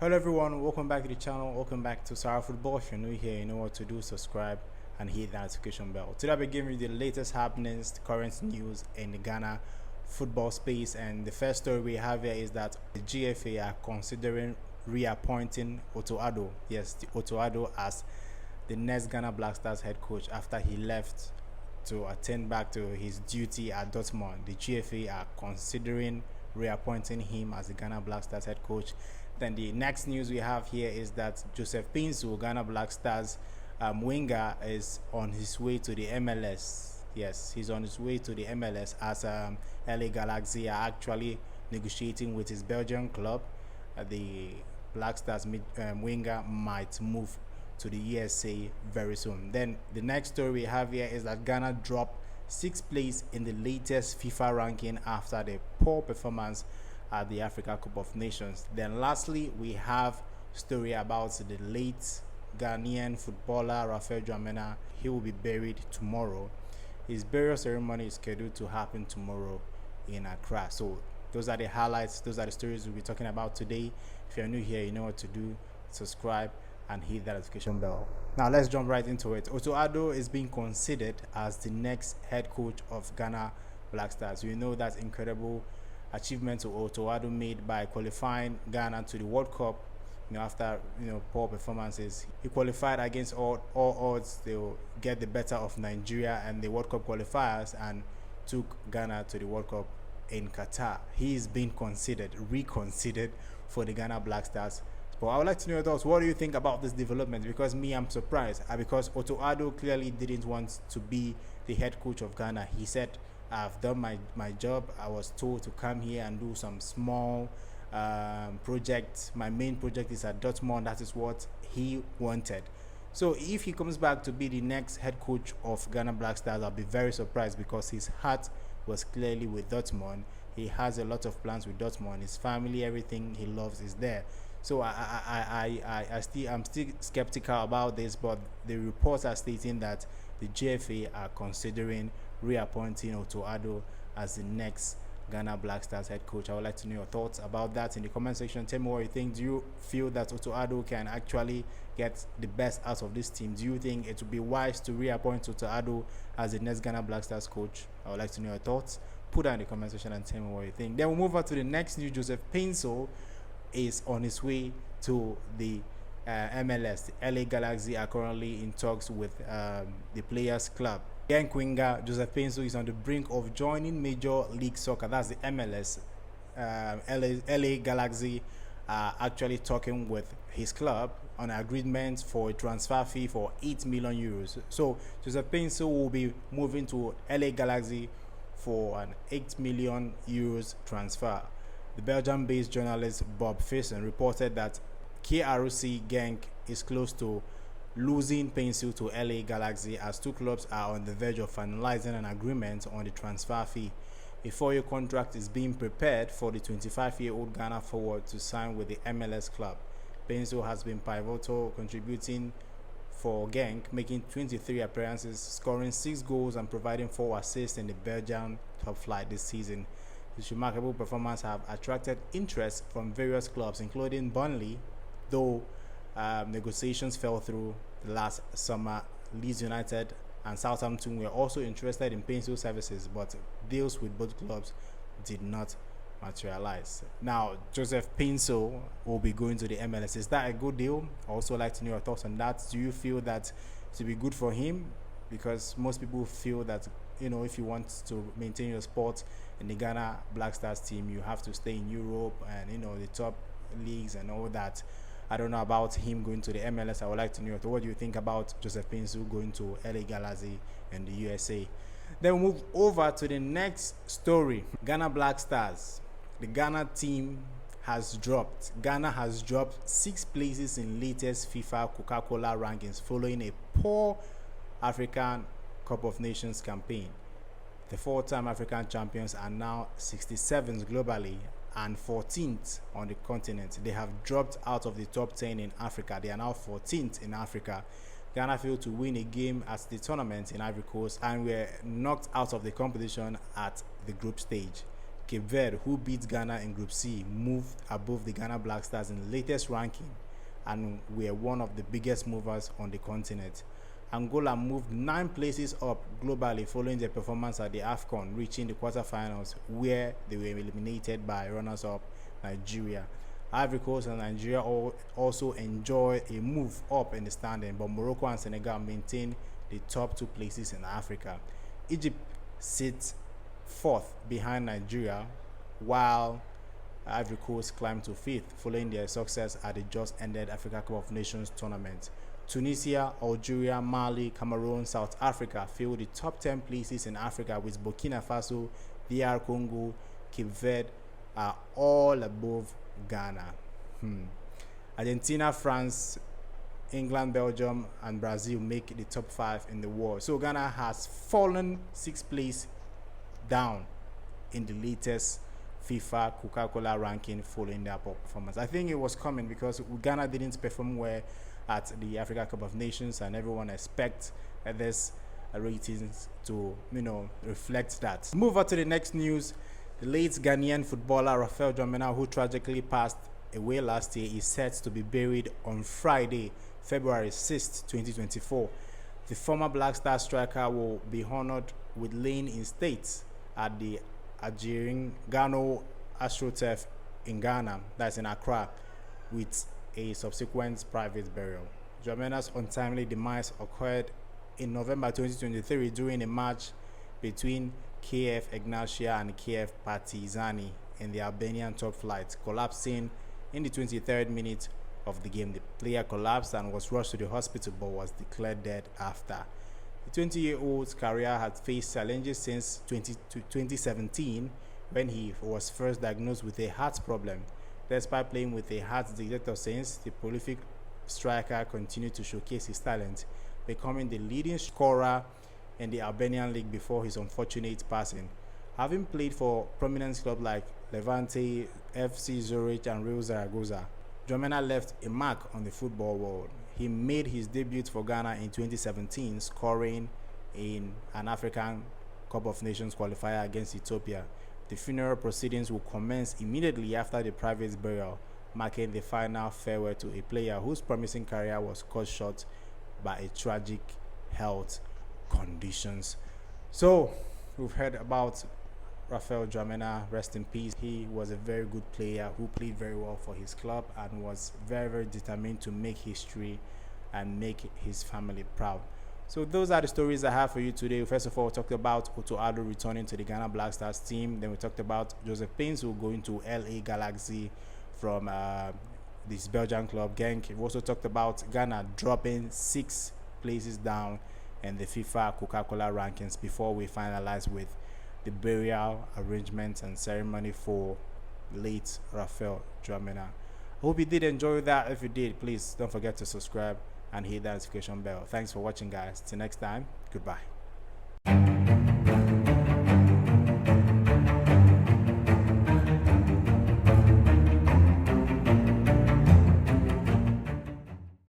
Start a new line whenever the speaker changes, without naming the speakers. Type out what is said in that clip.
Hello everyone, welcome back to the channel, welcome back to Sarah Football. If you're new here, you know what to do, subscribe and hit that notification bell. Today I'll be giving you the latest happenings, the current news in the Ghana football space, and the first story we have here is that the GFA are considering reappointing Otto Addo, yes, the Oto Ado, as the next Ghana Black Stars head coach after he left to attend back to his duty at Dortmund. The GFA are considering reappointing him as the Ghana Black Stars head coach. Then the next news we have here is that Joseph Paintsil, Ghana Black Stars winger, is on his way to the MLS. Yes, he's on his way to the MLS as LA Galaxy are actually negotiating with his Belgian club. The Black Stars winger might move to the USA very soon. Then the next story we have here is that Ghana dropped 6th place in the latest FIFA ranking after the poor performance at the Africa Cup of Nations. Then lastly, we have story about the late Ghanaian footballer Raphael Jamina. He will be buried tomorrow. His burial ceremony is scheduled to happen tomorrow in Accra. So those are the highlights, those are the stories we'll be talking about today. If you're new here, you know what to do. Subscribe and hit that notification bell. Now let's jump right into it. Otto Addo is being considered as the next head coach of Ghana Black Stars. We know that incredible achievement Otto Addo made by qualifying Ghana to the World Cup. After poor performances, he qualified against all odds. They will get the better of Nigeria and the World Cup qualifiers and took Ghana to the World Cup in Qatar. He is being reconsidered for the Ghana Black Stars. But I would like to know your thoughts. What do you think about this development? Because me, I'm surprised. Because Otto Addo clearly didn't want to be the head coach of Ghana. He said, I've done my job. I was told to come here and do some small projects. My main project is at Dortmund. That is what he wanted. So if he comes back to be the next head coach of Ghana Black Stars, I'll be very surprised, because his heart was clearly with Dortmund. He has a lot of plans with Dortmund. His family, everything he loves is there. So I'm still skeptical about this, but the reports are stating that the GFA are considering reappointing Otto Addo as the next Ghana Black Stars head coach. I would like to know your thoughts about that in the comment section. Tell me what you think. Do you feel that Otto Addo can actually get the best out of this team? Do you think it would be wise to reappoint Otto Addo as the next Ghana Black Stars coach? I would like to know your thoughts. Put that in the comment section and tell me what you think. Then we'll move on to the next news. Joseph Paintsil is on his way to the MLS. The LA Galaxy are currently in talks with the Players Club. Young winger Joseph Paintsil is on the brink of joining Major League Soccer. That's the MLS. LA Galaxy are actually talking with his club on agreement for a transfer fee for 8 million euros. So Joseph Paintsil will be moving to LA Galaxy for an 8 million euros transfer. The Belgium-based journalist Bob Fisson reported that KRC Genk is close to losing Paintsil to LA Galaxy, as two clubs are on the verge of finalizing an agreement on the transfer fee. A 4-year contract is being prepared for the 25-year-old Ghana forward to sign with the MLS club. Paintsil has been pivotal, contributing for Genk, making 23 appearances, scoring 6 goals and providing 4 assists in the Belgian top flight this season. His remarkable performance have attracted interest from various clubs, including Burnley, though negotiations fell through last summer. Leeds United and Southampton were also interested in Paintsil services, but deals with both clubs did not materialize. Now, Joseph Paintsil will be going to the MLS. Is that a good deal? I also like to know your thoughts on that. Do you feel that it will be good for him? Because most people feel that if you want to maintain your spot in the Ghana Black Stars team, you have to stay in Europe and the top leagues and all that. I don't know about him going to the MLS. I would like to know what do you think about Joseph Paintsil going to LA Galaxy and the USA. Then we'll move over to the next story. Ghana Black Stars. The Ghana team has dropped. Ghana has dropped 6 places in latest FIFA Coca-Cola rankings following a poor African Cup of Nations campaign. The 4-time African champions are now 67th globally and 14th on the continent. They have dropped out of the top 10 in Africa. They are now 14th in Africa. Ghana failed to win a game at the tournament in Ivory Coast and were knocked out of the competition at the group stage. Cape Verde, who beat Ghana in Group C, moved above the Ghana Black Stars in the latest ranking and were one of the biggest movers on the continent. Angola moved 9 places up globally following their performance at the AFCON, reaching the quarterfinals where they were eliminated by runners-up Nigeria. Ivory Coast and Nigeria also enjoy a move up in the standing, but Morocco and Senegal maintain the top 2 places in Africa. Egypt sits 4th behind Nigeria, while Ivory Coast climbed to 5th following their success at the just ended Africa Cup of Nations tournament. Tunisia, Algeria, Mali, Cameroon, South Africa fill the top 10 places in Africa, with Burkina Faso, DR Congo, Cape Verde are all above Ghana. Argentina, France, England, Belgium, and Brazil make the top 5 in the world. So Ghana has fallen 6th place down in the latest FIFA Coca-Cola ranking following their performance. I think it was coming because Ghana didn't perform well at the Africa Cup of Nations, and everyone expects this ratings to reflect that. Move on to the next news. The late Ghanaian footballer Raphael Jamina, who tragically passed away last year, is set to be buried on Friday, February 6th, 2024. The former Black Star striker will be honored with laying in state at the Algerian Gano AstroTurf in Ghana, that's in Accra, with a subsequent private burial. Jamina's untimely demise occurred in November 2023 during a match between KF Ignatia and KF Partizani in the Albanian top flight, collapsing in the 23rd minute of the game. The player collapsed and was rushed to the hospital but was declared dead after. The 20-year-old's career had faced challenges since 2017 when he was first diagnosed with a heart problem. Despite playing with a heart detector since, the prolific striker continued to showcase his talent, becoming the leading scorer in the Albanian league before his unfortunate passing. Having played for prominent clubs like Levante, FC Zurich, and Real Zaragoza, Dwamena left a mark on the football world. He made his debut for Ghana in 2017, scoring in an African Cup of Nations qualifier against Ethiopia. The funeral proceedings will commence immediately after the private burial, marking the final farewell to a player whose promising career was cut short by a tragic health conditions. So, we've heard about Raphael Jamina, rest in peace. He was a very good player who played very well for his club and was very, very determined to make history and make his family proud. So those are the stories I have for you today. First of all, we talked about Oto Ado returning to the Ghana Black Stars team. Then we talked about Joseph Paintsil going to LA Galaxy from this Belgian club, Genk. We also talked about Ghana dropping 6 places down in the FIFA Coca-Cola rankings before we finalize with the burial arrangements and ceremony for late Raphael Dwamena. I hope you did enjoy that. If you did, please don't forget to subscribe and hit that notification bell. Thanks for watching, guys. Till next time, goodbye.